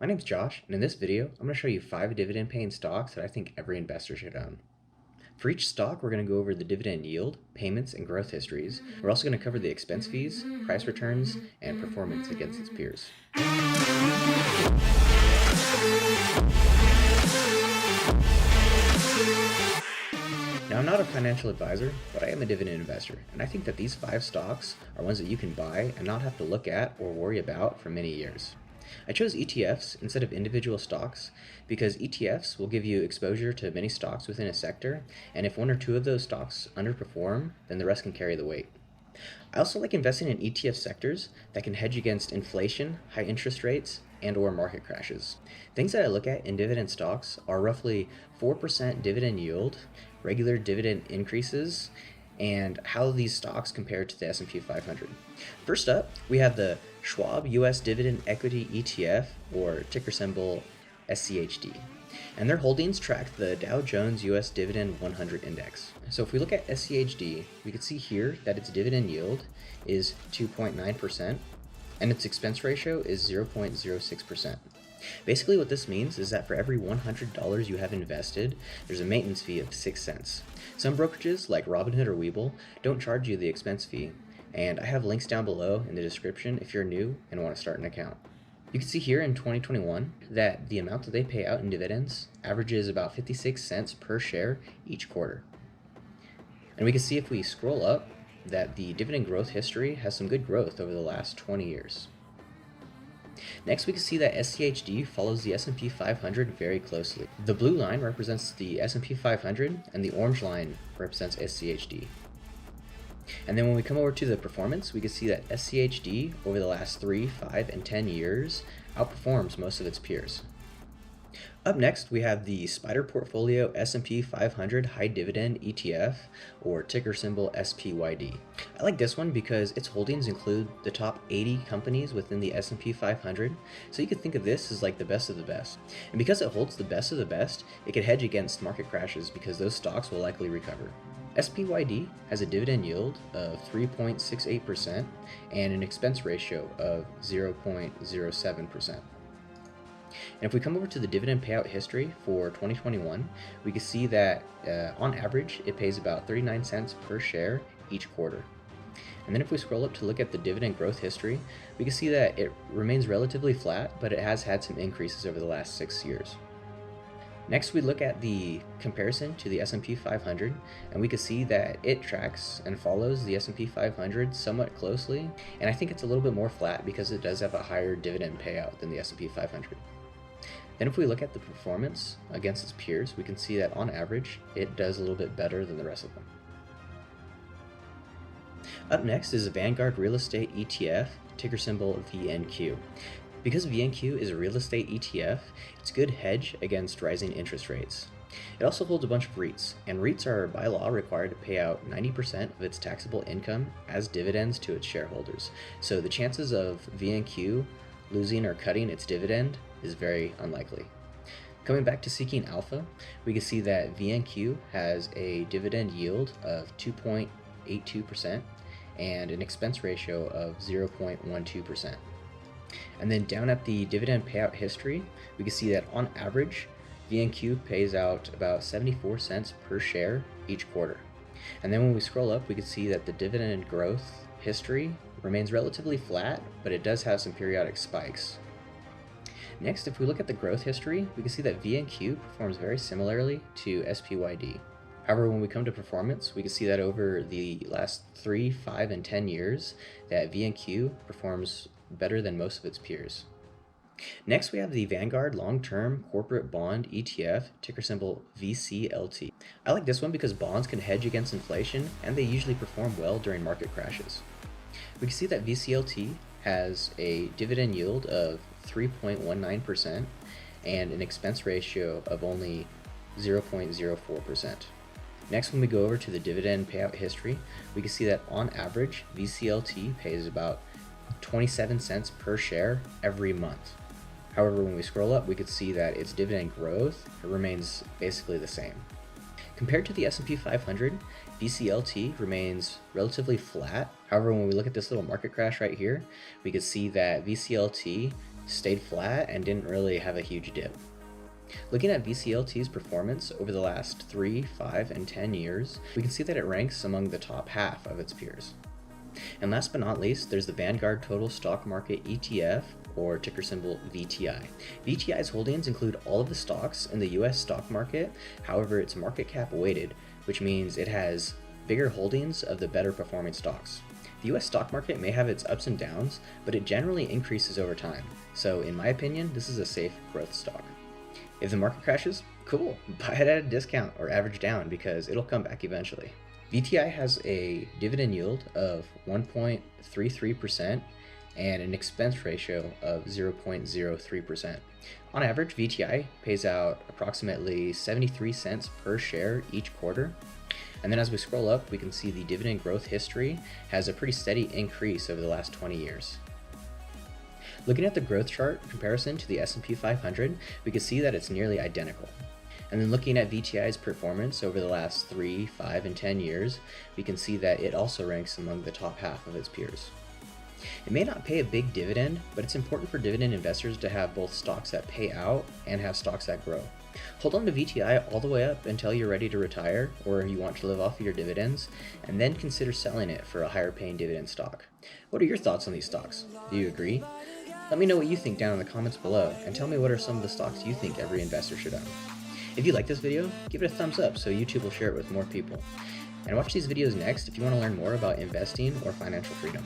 My name's Josh, and in this video, I'm going to show you 5 dividend-paying stocks that I think every investor should own. For each stock, we're going to go over the dividend yield, payments, and growth histories. We're also going to cover the expense fees, price returns, and performance against its peers. Now, I'm not a financial advisor, but I am a dividend investor, and I think that these 5 stocks are ones that you can buy and not have to look at or worry about for many years. I chose ETFs instead of individual stocks because ETFs will give you exposure to many stocks within a sector, and if one or two of those stocks underperform, then the rest can carry the weight. I also like investing in ETF sectors that can hedge against inflation, high interest rates, and/or market crashes. Things that I look at in dividend stocks are roughly 4% dividend yield, regular dividend increases, and how these stocks compare to the S&P 500. First up, we have the Schwab US Dividend Equity ETF, or ticker symbol SCHD. And their holdings track the Dow Jones US Dividend 100 Index. So if we look at SCHD, we can see here that its dividend yield is 2.9%, and its expense ratio is 0.06%. Basically what this means is that for every $100 you have invested, there's a maintenance fee of 6 cents. Some brokerages, like Robinhood or Webull, don't charge you the expense fee, and I have links down below in the description if you're new and want to start an account. You can see here in 2021 that the amount that they pay out in dividends averages about 56 cents per share each quarter. And we can see if we scroll up that the dividend growth history has some good growth over the last 20 years. Next, we can see that SCHD follows the S&P 500 very closely. The blue line represents the S&P 500 and the orange line represents SCHD. And then when we come over to the performance, we can see that SCHD over the last 3, 5, and 10 years outperforms most of its peers. Up next, we have the Spider Portfolio S&P 500 High Dividend ETF, or ticker symbol SPYD. I like this one because its holdings include the top 80 companies within the S&P 500, so you could think of this as like the best of the best. And because it holds the best of the best, it could hedge against market crashes because those stocks will likely recover. SPYD has a dividend yield of 3.68% and an expense ratio of 0.07%. And if we come over to the dividend payout history for 2021, we can see that on average, it pays about 39 cents per share each quarter. And then if we scroll up to look at the dividend growth history, we can see that it remains relatively flat, but it has had some increases over the last 6 years. Next, we look at the comparison to the S&P 500, and we can see that it tracks and follows the S&P 500 somewhat closely, and I think it's a little bit more flat because it does have a higher dividend payout than the S&P 500. Then if we look at the performance against its peers, we can see that on average, it does a little bit better than the rest of them. Up next is the Vanguard Real Estate ETF, ticker symbol VNQ. Because VNQ is a real estate ETF, it's a good hedge against rising interest rates. It also holds a bunch of REITs, and REITs are by law required to pay out 90% of its taxable income as dividends to its shareholders. So the chances of VNQ losing or cutting its dividend is very unlikely. Coming back to seeking alpha, we can see that VNQ has a dividend yield of 2.82% and an expense ratio of 0.12%. And then down at the dividend payout history, we can see that on average, VNQ pays out about 74 cents per share each quarter. And then when we scroll up, we can see that the dividend growth history remains relatively flat, but it does have some periodic spikes. Next, if we look at the growth history, we can see that VNQ performs very similarly to SPYD. However, when we come to performance, we can see that over the last 3, 5, and 10 years, that VNQ performs better than most of its peers. Next, we have the Vanguard Long-Term Corporate Bond ETF, ticker symbol VCLT. I like this one because bonds can hedge against inflation, and they usually perform well during market crashes. We can see that VCLT has a dividend yield of 3.19% and an expense ratio of only 0.04%. Next, when we go over to the dividend payout history, we can see that on average, VCLT pays about 27 cents per share every month. However, when we scroll up, we could see that its dividend growth remains basically the same. Compared to the S&P 500, VCLT remains relatively flat. However, when we look at this little market crash right here, we can see that VCLT stayed flat and didn't really have a huge dip. Looking at VCLT's performance over the last 3, 5, and 10 years, we can see that it ranks among the top half of its peers. And last but not least, there's the Vanguard Total Stock Market ETF, or ticker symbol VTI. VTI's holdings include all of the stocks in the US stock market, however it's market cap weighted, which means it has bigger holdings of the better performing stocks. The US stock market may have its ups and downs, but it generally increases over time, so in my opinion, this is a safe growth stock. If the market crashes, cool, buy it at a discount or average down because it'll come back eventually. VTI has a dividend yield of 1.33% and an expense ratio of 0.03%. On average, VTI pays out approximately 73 cents per share each quarter. And then as we scroll up, we can see the dividend growth history has a pretty steady increase over the last 20 years. Looking at the growth chart comparison to the S&P 500, we can see that it's nearly identical. And then looking at VTI's performance over the last 3, 5, and 10 years, we can see that it also ranks among the top half of its peers. It may not pay a big dividend, but it's important for dividend investors to have both stocks that pay out and have stocks that grow. Hold on to VTI all the way up until you're ready to retire or you want to live off of your dividends, and then consider selling it for a higher paying dividend stock. What are your thoughts on these stocks? Do you agree? Let me know what you think down in the comments below, and tell me what are some of the stocks you think every investor should own. If you like this video, give it a thumbs up so YouTube will share it with more people. And watch these videos next if you want to learn more about investing or financial freedom.